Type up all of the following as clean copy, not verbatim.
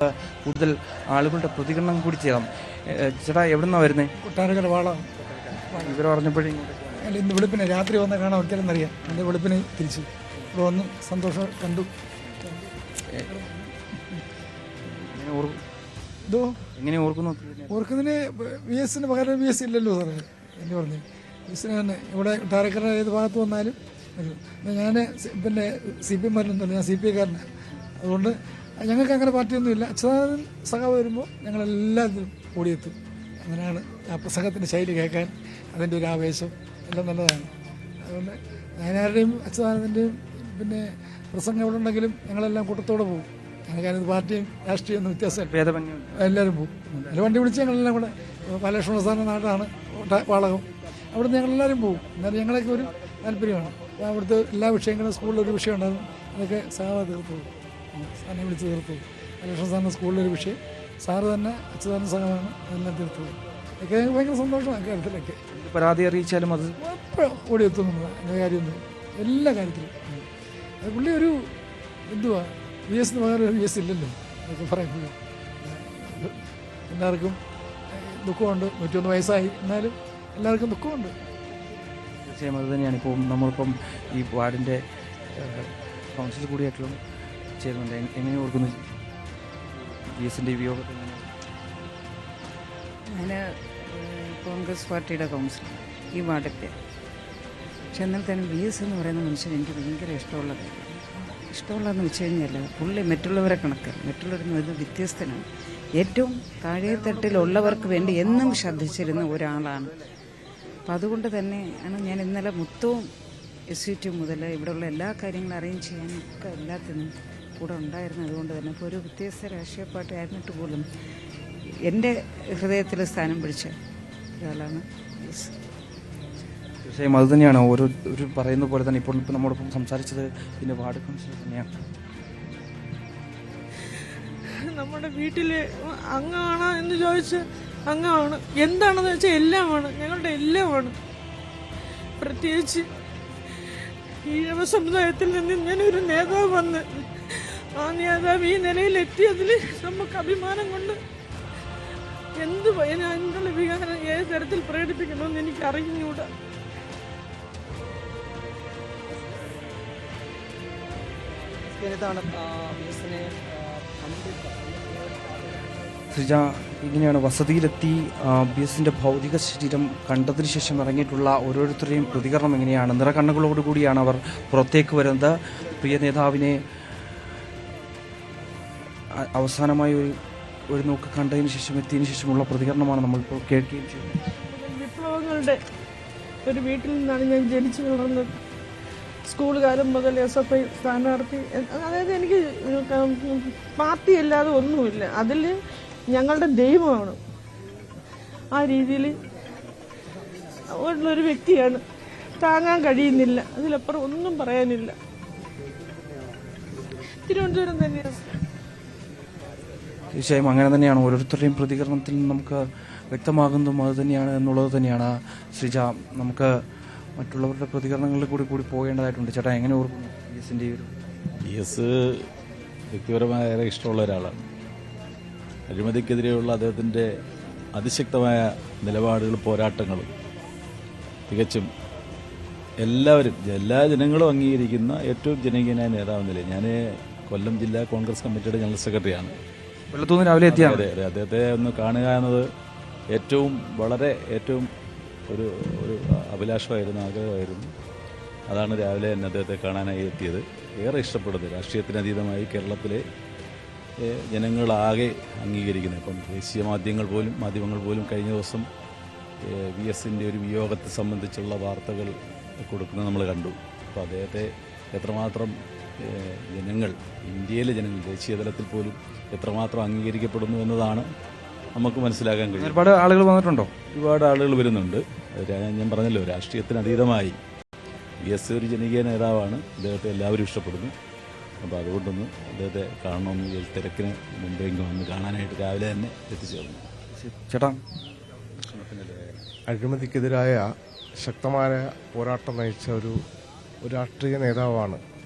കൂടുതൽ ആളുകളുടെ പ്രതികരണം കൂടി ചെയ്യാം. ചേട്ടാ എവിടെ നിന്നാണ് വരുന്നത്? കൊട്ടാരക്കര വാള. ഇവർ പറഞ്ഞപ്പോഴേ അല്ല, ഇന്ന് വെളുപ്പിനെ രാത്രി വന്ന് കാണാൻ ഒരിക്കലെന്നറിയാം. എൻ്റെ വെളുപ്പിനെ തിരിച്ചു ഇവിടെ വന്ന് സന്തോഷം കണ്ടു. ഇതോ എങ്ങനെ ഓർക്കുന്നു? ഓർക്കുന്നതിന് VS പകരം VS ഇല്ലല്ലോ സാറേ എന്ന് പറഞ്ഞു. VS തന്നെ ഇവിടെ കൊട്ടാരക്കര ഏത് ഭാഗത്ത് വന്നാലും ഞാൻ പിന്നെ CPM മാരൊന്നുമില്ല, ഞാൻ CPI കാരനാണ്. അതുകൊണ്ട് ഞങ്ങൾക്ക് അങ്ങനെ പാർട്ടിയൊന്നുമില്ല. അച്യുതാനന്ദൻ സഖാവ് വരുമ്പോൾ ഞങ്ങളെല്ലാത്തിനും ഓടിയെത്തും. അങ്ങനെയാണ് ആ പ്രസംഗത്തിൻ്റെ ശൈലി കേൾക്കാൻ, അതിൻ്റെ ഒരു ആവേശം എല്ലാം നല്ലതാണ്. അതുകൊണ്ട് ഞാനാരുടെയും അച്യുതാനന്ദൻ്റെയും പിന്നെ പ്രസംഗം എവിടെ ഉണ്ടെങ്കിലും ഞങ്ങളെല്ലാം കൂട്ടത്തോടെ പോകും. ഞങ്ങൾക്കതിന് പാർട്ടിയും രാഷ്ട്രീയമൊന്നും വ്യത്യാസമില്ല, എല്ലാവരും പോകും. അതിൽ വണ്ടി വിളിച്ച് ഞങ്ങളെല്ലാം കൂടെ ബാലകൃഷ്ണ സാറിൻ്റെ നാടാണ് വാളകം, അവിടുന്ന് ഞങ്ങളെല്ലാവരും പോകും. എന്നാലും ഞങ്ങളൊക്കെ ഒരു താല്പര്യമാണ്. അപ്പോൾ അവിടുത്തെ എല്ലാ വിഷയങ്ങളും സ്കൂളിലൊരു വിഷയം ഉണ്ടാകും, അതൊക്കെ സാറ് തീർത്തു പോകും, സാറിനെ വിളിച്ച് തീർത്തു പോകും. ബാലകൃഷ്ണ സാറിൻ്റെ സ്കൂളിലൊരു വിഷയം സാറ് തന്നെ അച്യുതാനന്ദ സംഘമാണ്, അതെല്ലാം തീർത്തു പോകും. ഒക്കെ ഭയങ്കര സന്തോഷമാണ് കാര്യത്തിലൊക്കെ. പരാതി അറിയിച്ചാലും അത് ഓടിയെത്തുന്നില്ല എൻ്റെ കാര്യമൊന്നും, എല്ലാ കാര്യത്തിലും. അത് പുള്ളി ഒരു എന്തുവാ VS പകരം VS ഇല്ലല്ലോ എന്നൊക്കെ പറയുമ്പോൾ എല്ലാവർക്കും ദുഃഖമുണ്ട്. 101 വയസ്സായി, എന്നാലും എല്ലാവർക്കും ദുഃഖമുണ്ട്. തീർച്ചയായും അത് തന്നെയാണ്. ഇപ്പോൾ നമ്മളിപ്പം ഈ വാർഡിൻ്റെ കൗൺസിൽ കൂടിയായിട്ടുള്ള ചേരുന്നുണ്ട്. എങ്ങനെ ഓർക്കുന്നു VSൻ്റെ വിയോഗത്തെ? ഞാൻ കോൺഗ്രസ് പാർട്ടിയുടെ കൗൺസിലർ ഈ വാർഡിൻ്റെ. പക്ഷെ എന്നാൽ തന്നെ VS എന്ന് പറയുന്ന മനുഷ്യൻ എനിക്ക് ഭയങ്കര ഇഷ്ടമുള്ളതെന്ന് വെച്ച് കഴിഞ്ഞാൽ പുള്ളി മറ്റുള്ളവരെ കണക്ക് മറ്റുള്ളവരിൽ നിന്ന് വ്യത്യസ്തനാണ്. ഏറ്റവും താഴെത്തട്ടിലുള്ളവർക്ക് വേണ്ടി എന്നും ശ്രദ്ധിച്ചിരുന്ന ഒരാളാണ്. അപ്പം അതുകൊണ്ട് തന്നെ ആണ് ഞാൻ ഇന്നലെ മൊത്തവും SUT മുതൽ ഇവിടെയുള്ള എല്ലാ കാര്യങ്ങളും അറേഞ്ച് ചെയ്യാനൊക്കെ എല്ലാത്തിനും കൂടെ ഉണ്ടായിരുന്നു. അതുകൊണ്ട് തന്നെ ഇപ്പോൾ ഒരു വ്യത്യസ്ത രാഷ്ട്രീയ പാർട്ടി ആയിരുന്നിട്ട് പോലും എൻ്റെ ഹൃദയത്തിൽ സ്ഥാനം പിടിച്ച ഒരാളാണ് VS. തീർച്ചയായും അത് തന്നെയാണ് ഒരു പറയുന്ന പോലെ തന്നെ ഇപ്പോൾ നമ്മോടൊപ്പം സംസാരിച്ചത് പിന്നെ വാർഡ് കൗൺസിലർ തന്നെയാണ്. നമ്മുടെ വീട്ടിൽ അംഗമാണോ എന്ന് ചോദിച്ച് അംഗമാണ്, എന്താണെന്ന് വെച്ചാൽ എല്ലാമാണ്, ഞങ്ങളുടെ എല്ലാമാണ്. പ്രത്യേകിച്ച് ഈഴവ സമുദായത്തിൽ നിന്ന് ഞാനൊരു നേതാവ് വന്ന് ആ നേതാവ് ഈ നിലയിലെത്തിയതിൽ നമുക്ക് അഭിമാനം കൊണ്ട് എന്നുള്ള വികാരം ഏത് തരത്തിൽ പ്രകടിപ്പിക്കണമെന്ന് എനിക്ക് അറിഞ്ഞുകൂടാ. ശ്രീജ, ഇങ്ങനെയാണ് വസതിയിലെത്തി VSൻ്റെ ഭൗതിക ശരീരം കണ്ടതിന് ശേഷം ഇറങ്ങിയിട്ടുള്ള ഓരോരുത്തരുടെയും പ്രതികരണം എങ്ങനെയാണ്? നിറകണ്ണുകളോടുകൂടിയാണ് അവർ പുറത്തേക്ക് വരുന്നത്. പ്രിയ നേതാവിനെ അവസാനമായി ഒരു നോക്ക് കണ്ടതിന് ശേഷം എത്തിയതിനു ശേഷമുള്ള പ്രതികരണമാണ് നമ്മളിപ്പോൾ കേൾക്കുകയും ചെയ്യുന്നത്. വിപ്ലവങ്ങളുടെ ഒരു വീട്ടിൽ നിന്നാണ് ഞാൻ ജനിച്ചു വളർന്നത്. സ്കൂൾ കാലം മുതൽ SFI സ്ഥാനാർത്ഥി, അതായത് എനിക്ക് പാർട്ടി അല്ലാതെ ഒന്നുമില്ല, അതിൽ ഞങ്ങളുടെ ദൈവമാണ്. ആ രീതിയിൽ ഉള്ളൊരു വ്യക്തിയാണ്. താങ്ങാൻ കഴിയുന്നില്ല, അതിലപ്പുറം ഒന്നും പറയാനില്ല. തിരുവനന്തപുരം തന്നെയാണ്. തീർച്ചയായും അങ്ങനെ തന്നെയാണ്. ഓരോരുത്തരുടെയും പ്രതികരണത്തിൽ നമുക്ക് വ്യക്തമാകുന്നതും അത് തന്നെയാണ് എന്നുള്ളത് തന്നെയാണ്. ശ്രീജ, നമുക്ക് മറ്റുള്ളവരുടെ പ്രതികരണങ്ങളിൽ കൂടി പോകേണ്ടതായിട്ടുണ്ട്. ചേട്ടാ എങ്ങനെ ഓർക്കുന്നു VSൻ്റെ ഒരു? VS വ്യക്തിപരമായ ഏറെ ഇഷ്ടമുള്ള ഒരാളാണ്. അഴിമതിക്കെതിരെയുള്ള അദ്ദേഹത്തിൻ്റെ അതിശക്തമായ നിലപാടുകളും പോരാട്ടങ്ങളും തികച്ചും എല്ലാ ജനങ്ങളും അംഗീകരിക്കുന്ന ഏറ്റവും ജനകീയനായ നേതാവ് നിലയിൽ ഞാൻ കൊല്ലം ജില്ലാ കോൺഗ്രസ് കമ്മിറ്റിയുടെ ജനറൽ സെക്രട്ടറിയാണ്. വെള്ളത്തൂന്ന് രാവിലെ എത്തിയാൽ അതെ, അദ്ദേഹത്തെ ഒന്ന് കാണുക എന്നത് ഏറ്റവും ഒരു അഭിലാഷമായിരുന്നു, ആഗ്രഹമായിരുന്നു. അതാണ് രാവിലെ തന്നെ അദ്ദേഹത്തെ കാണാനായി എത്തിയത്. ഏറെ ഇഷ്ടപ്പെടുന്നത് രാഷ്ട്രീയത്തിനതീതമായി കേരളത്തിലെ ജനങ്ങളാകെ അംഗീകരിക്കുന്നത്. ഇപ്പം ദേശീയ മാധ്യമങ്ങൾ പോലും കഴിഞ്ഞ ദിവസം VSൻ്റെ ഒരു വിയോഗത്തെ സംബന്ധിച്ചുള്ള വാർത്തകൾ കൊടുക്കുന്നത് നമ്മൾ കണ്ടു. അപ്പോൾ അദ്ദേഹത്തെ എത്രമാത്രം ഇന്ത്യയിലെ ജനങ്ങൾ ദേശീയ തലത്തിൽ പോലും എത്രമാത്രം അംഗീകരിക്കപ്പെടുന്നു എന്നതാണ് നമുക്ക് മനസ്സിലാക്കാൻ കഴിയും. ഒരുപാട് ആളുകൾ വന്നിട്ടുണ്ടോ? ഒരുപാട് ആളുകൾ വരുന്നുണ്ട്. ഞാൻ പറഞ്ഞല്ലോ, രാഷ്ട്രീയത്തിനതീതമായി VS ഒരു ജനകീയ നേതാവാണ്. അദ്ദേഹത്തെ എല്ലാവരും ഇഷ്ടപ്പെടുന്നു. അപ്പോൾ അതുകൊണ്ടൊന്ന് അദ്ദേഹത്തെ കാണണമെന്ന് തിരക്കിന് മുമ്പെങ്കിലും വന്ന് കാണാനായിട്ട് രാവിലെ തന്നെ എത്തിച്ചേർന്നു. ചേട്ടാ, അഴിമതിക്കെതിരായ ശക്തമായ പോരാട്ടം നയിച്ച ഒരു രാഷ്ട്രീയ നേതാവാണ്,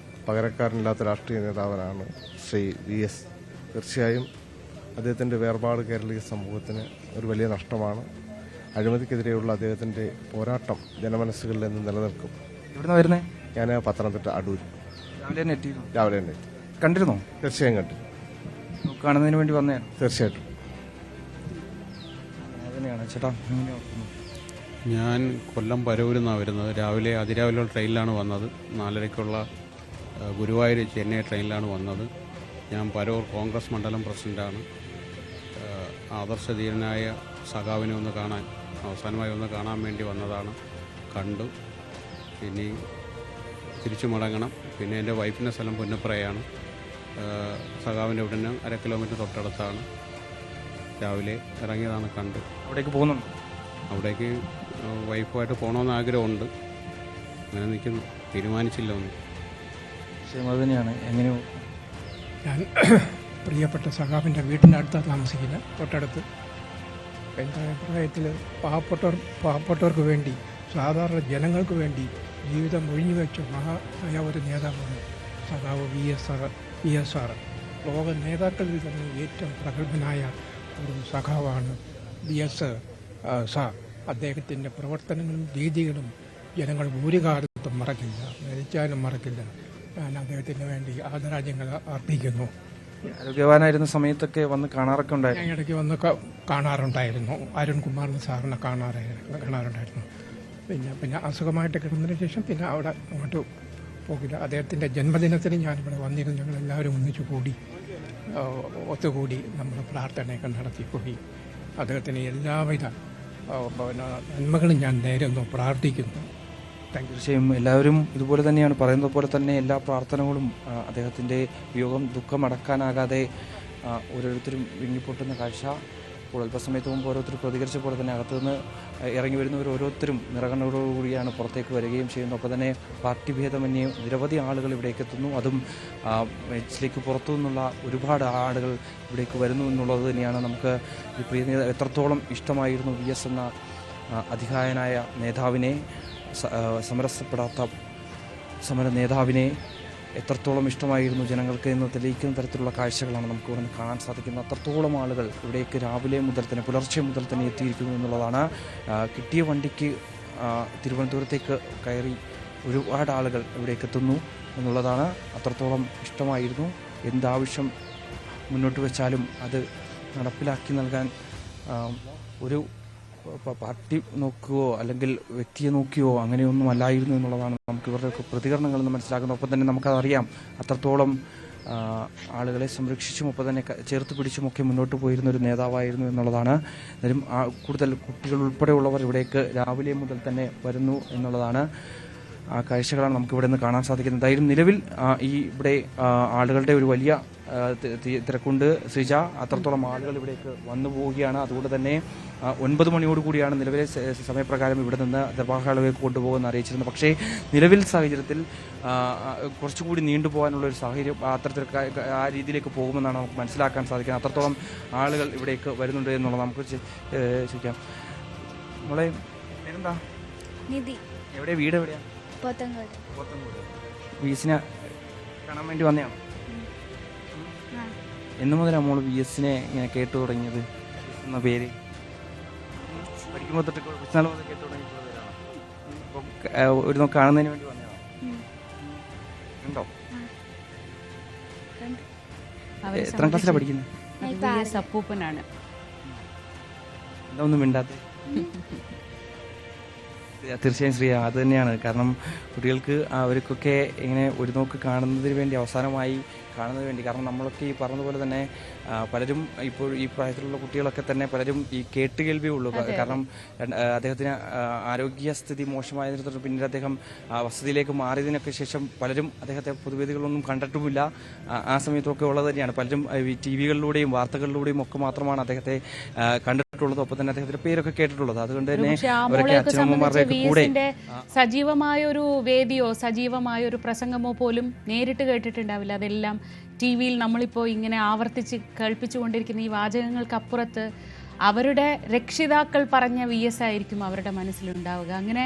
പകരക്കാരനില്ലാത്ത രാഷ്ട്രീയ നേതാവാണ് ശ്രീ VS. തീർച്ചയായും അദ്ദേഹത്തിൻ്റെ വേർപാട് കേരളീയ സമൂഹത്തിന് ഒരു വലിയ നഷ്ടമാണ്. അഴിമതിക്കെതിരെയുള്ള അദ്ദേഹത്തിൻ്റെ പോരാട്ടം ജനമനസ്സുകളിൽ നിന്ന് നിലനിൽക്കും. എവിടുന്നാ വരുന്നേ? ഞാൻ പത്തനംതിട്ട അടൂർ. രാവിലെ തന്നെ എത്തിയിരുന്നു. രാവിലെ തന്നെ എത്തി. കണ്ടിരുന്നോ? തീർച്ചയായും കണ്ടു. കാണുന്നതിന് വേണ്ടി വന്നതാണ്. തീർച്ചയായിട്ടും. അതിനെയാണ് ചേട്ടാ എങ്ങനെയാ ഓർക്കുന്നത്? ഞാൻ കൊല്ലം പരവൂരിൽ നിന്നാണ് വരുന്നത്. രാവിലെ അതിരാവിലെയുള്ള ട്രെയിനിലാണ് വന്നത്. 4:30 ഗുരുവായൂർ ചെന്നൈ ട്രെയിനിലാണ് വന്നത്. ഞാൻ പരവൂർ കോൺഗ്രസ് മണ്ഡലം പ്രസിഡൻ്റാണ്. ആദർശധീരനായ സഖാവിനെ ഒന്ന് കാണാൻ, അവസാനമായി ഒന്ന് കാണാൻ വേണ്ടി വന്നതാണ്. കണ്ടു. ഇനി തിരിച്ചു മടങ്ങണം. പിന്നെ എൻ്റെ വൈഫിൻ്റെ സ്ഥലം പുന്നപ്രയാണ്. സഖാവിൻ്റെ ഉടനെ 1/2 കിലോമീറ്റർ തൊട്ടടുത്താണ്. രാവിലെ ഇറങ്ങിയതാണ്. കണ്ടു. അവിടേക്ക് പോകുന്നുണ്ടോ? അവിടേക്ക് വൈഫുമായിട്ട് പോകണമെന്ന് ആഗ്രഹമുണ്ട്. അങ്ങനെ നിൽക്കുന്നു. തീരുമാനിച്ചില്ല ഒന്നും. വിഷയം അത് തന്നെയാണ്. എങ്ങനെയോ ഞാൻ പ്രിയപ്പെട്ട സഖാവിൻ്റെ വീടിൻ്റെ അടുത്താണ് താമസിക്കുന്നത്, തൊട്ടടുത്ത്. എൻ്റെ അഭിപ്രായത്തിൽ പാവപ്പെട്ടവർക്ക് വേണ്ടി, സാധാരണ ജനങ്ങൾക്ക് വേണ്ടി ജീവിതം ഒഴിഞ്ഞു വെച്ച മഹാനായ ഒരു നേതാവാണ് സഖാവ് VSR. ലോക നേതാക്കളിൽ തന്നെ ഏറ്റവും പ്രഗത്ഭനായ ഒരു സഖാവാണ് VSR. അദ്ദേഹത്തിൻ്റെ പ്രവർത്തനങ്ങളും രീതികളും ജനങ്ങൾ ഒരു കാലത്തും മറക്കില്ല, മരിച്ചാലും മറക്കില്ല. ഞാൻ അദ്ദേഹത്തിന് വേണ്ടി ആദരാജ്യങ്ങൾ അർപ്പിക്കുന്നു. ആരോഗ്യവാനായിരുന്ന സമയത്തൊക്കെ വന്ന് കാണാറൊക്കെ ഉണ്ടായിരുന്നു. ഞാൻ ഇടയ്ക്ക് വന്ന് കാണാറുണ്ടായിരുന്നു. അരുൺകുമാറിന് സാറിനെ കാണാറുണ്ടായിരുന്നു. പിന്നെ അസുഖമായിട്ട് കിടന്നതിന് ശേഷം പിന്നെ അവിടെ അങ്ങോട്ട് പോകില്ല. അദ്ദേഹത്തിൻ്റെ ജന്മദിനത്തിന് ഞാനിവിടെ വന്നിരുന്നു. ഞങ്ങളെല്ലാവരും ഒത്തുകൂടി നമ്മൾ പ്രാർത്ഥനയൊക്കെ നടത്തിപ്പോയി. അദ്ദേഹത്തിന് എല്ലാവിധ നന്മകളും ഞാൻ നേരുന്നു, പ്രാർത്ഥിക്കുന്നു. തീർച്ചയായും എല്ലാവരും ഇതുപോലെ തന്നെയാണ് പറയുന്നത് പോലെ തന്നെ എല്ലാ പ്രാർത്ഥനകളും അദ്ദേഹത്തിൻ്റെ വിയോഗം ദുഃഖമടക്കാനാകാതെ ഓരോരുത്തരും വിങ്ങിപ്പൊട്ടുന്ന കാഴ്ച. ഇപ്പോൾ അല്പസമയത്ത് മുമ്പ് ഓരോരുത്തർ പ്രതികരിച്ച പോലെ തന്നെ അകത്തുനിന്ന് ഇറങ്ങി വരുന്നവർ ഓരോരുത്തരും നിറകണ്ണോടുകൂടിയാണ് പുറത്തേക്ക് വരികയും ചെയ്യുന്നത്. ഒപ്പം തന്നെ പാർട്ടി ഭേദമന്യേ നിരവധി ആളുകൾ ഇവിടേക്ക് എത്തുന്നു. അതും ബെഞ്ചിലേക്ക് പുറത്തു നിന്നുള്ള ഒരുപാട് ആളുകൾ ഇവിടേക്ക് വരുന്നു എന്നുള്ളത് തന്നെയാണ് നമുക്ക് ഈ പ്രിയ നേതാവ് എത്രത്തോളം ഇഷ്ടമായിരുന്നു VS എന്ന അതികായനായ നേതാവിനെ, സമരസപ്പെടാത്ത സമര നേതാവിനെ എത്രത്തോളം ഇഷ്ടമായിരുന്നു ജനങ്ങൾക്ക് എന്ന് തെളിയിക്കുന്ന തരത്തിലുള്ള കാഴ്ചകളാണ് നമുക്ക് ഇവിടെ നിന്ന് കാണാൻ സാധിക്കുന്നത്. അത്രത്തോളം ആളുകൾ ഇവിടേക്ക് രാവിലെ മുതൽ തന്നെ, പുലർച്ചെ മുതൽ തന്നെ എത്തിയിരിക്കുന്നു എന്നുള്ളതാണ്. കിട്ടിയ വണ്ടിക്ക് തിരുവനന്തപുരത്തേക്ക് കയറി ഒരുപാട് ആളുകൾ ഇവിടേക്ക് എത്തുന്നു എന്നുള്ളതാണ്. അത്രത്തോളം ഇഷ്ടമായിരുന്നു. എന്താവശ്യം മുന്നോട്ട് വെച്ചാലും അത് നടപ്പിലാക്കി നൽകാൻ ഒരു പാർട്ടി നോക്കുകയോ അല്ലെങ്കിൽ വ്യക്തിയെ നോക്കിയോ അങ്ങനെയൊന്നും അല്ലായിരുന്നു എന്നുള്ളതാണ് നമുക്ക് ഇവരുടെ പ്രതികരണങ്ങളിൽ നിന്ന് മനസ്സിലാക്കുന്നത്. ഒപ്പം തന്നെ നമുക്കതറിയാം അത്രത്തോളം ആളുകളെ സംരക്ഷിച്ചും ഒപ്പം തന്നെ ചേർത്ത് പിടിച്ചുമൊക്കെ മുന്നോട്ട് പോയിരുന്ന ഒരു നേതാവായിരുന്നു എന്നുള്ളതാണ്. എന്നാലും കൂടുതൽ കുട്ടികൾ ഉൾപ്പെടെയുള്ളവർ ഇവിടേക്ക് രാവിലെ മുതൽ തന്നെ വരുന്നു എന്നുള്ളതാണ്. ആ കാഴ്ചകളാണ് നമുക്ക് ഇവിടെ നിന്ന് കാണാൻ സാധിക്കുന്നത്. എന്തായാലും നിലവിൽ ഇവിടെ ആളുകളുടെ ഒരു വലിയ തിരക്കുണ്ട് ശ്രീജ. അത്രത്തോളം ആളുകൾ ഇവിടേക്ക് വന്നു പോവുകയാണ്. അതുകൊണ്ട് തന്നെ 9 മണിയോടുകൂടിയാണ് നിലവിലെ സമയപ്രകാരം ഇവിടെ നിന്ന് ദർബാഹാളിലേക്ക് കൊണ്ടുപോകുമെന്ന് അറിയിച്ചിരുന്നത്. പക്ഷേ നിലവിൽ സാഹചര്യത്തിൽ കുറച്ചുകൂടി നീണ്ടുപോകാനുള്ള ഒരു സാഹചര്യം അത്തരത്തിൽ ആ രീതിയിലേക്ക് പോകുമെന്നാണ് നമുക്ക് മനസ്സിലാക്കാൻ സാധിക്കുന്നത്. അത്രത്തോളം ആളുകൾ ഇവിടേക്ക് വരുന്നുണ്ട് എന്നുള്ളത് നമുക്ക് ചോദിക്കാം. നമ്മളെ പേരെന്താ? നിധി. എവിടെ വീട്? എവിടെയാണ്? പോത്തങ്കോട്. VSനെ കാണാൻ വേണ്ടി വന്നതാണ്. എന്ന് മുതലാണ് മോള് VSനെ ഇങ്ങനെ കേട്ടു തുടങ്ങിയത്? എന്ന പേര് പഠിക്കുമ്പോൾ തൊട്ട് കുറച്ചാൽ മുതൽ കേട്ടു തുടങ്ങിയിട്ടുള്ളവരാണ്. അപ്പോൾ ഒരു നോക്ക് കാണുന്നതിന് വേണ്ടി വന്നതാണ്. ഉണ്ടോ? എത്രാം ക്ലാസ്സിലാണ് പഠിക്കുന്നത്? അപ്പൂപ്പനാണ്. എന്താ ഒന്നും മിണ്ടാത്തത്? തീർച്ചയായും ശ്രീ, അത് തന്നെയാണ് കാരണം കുട്ടികൾക്ക് അവർക്കൊക്കെ ഇങ്ങനെ ഒരു നോക്ക് കാണുന്നതിന് വേണ്ടി, അവസാനമായി കാണുന്നതിന് വേണ്ടി. കാരണം നമ്മളൊക്കെ ഈ പറഞ്ഞതുപോലെ തന്നെ പലരും ഇപ്പോൾ ഈ പ്രായത്തിലുള്ള കുട്ടികളൊക്കെ തന്നെ പലരും ഈ കേട്ടുകേൾവിയേ ഉള്ളൂ. കാരണം അദ്ദേഹത്തിന് ആരോഗ്യസ്ഥിതി മോശമായതിനെ തുടർന്ന് പിന്നീട് അദ്ദേഹം വസതിയിലേക്ക് മാറിയതിനൊക്കെ ശേഷം പലരും അദ്ദേഹത്തെ പൊതുവേദികളൊന്നും കണ്ടിട്ടുമില്ല. ആ സമയത്തൊക്കെ ഉള്ളത് തന്നെയാണ്. പലരും TV-കളിലൂടെയും വാർത്തകളിലൂടെയും ഒക്കെ മാത്രമാണ് അദ്ദേഹത്തെ കണ്ടിട്ടുള്ളത്. ഒപ്പം തന്നെ അദ്ദേഹത്തിന്റെ പേരൊക്കെ കേട്ടിട്ടുള്ളത്. അതുകൊണ്ട് തന്നെ അവരൊക്കെ അച്ഛനമ്മമാരുടെയൊക്കെ കൂടെ സജീവമായ ഒരു വേദിയോ സജീവമായ ഒരു പ്രസംഗമോ പോലും നേരിട്ട് കേട്ടിട്ടുണ്ടാവില്ല. അതെല്ലാം TV-യിൽ നമ്മളിപ്പോൾ ഇങ്ങനെ ആവർത്തിച്ച് കേൾപ്പിച്ചുകൊണ്ടിരിക്കുന്ന ഈ വാചകങ്ങൾക്കപ്പുറത്ത് അവരുടെ രക്ഷിതാക്കൾ പറഞ്ഞ VS ആയിരിക്കും അവരുടെ മനസ്സിലുണ്ടാവുക. അങ്ങനെ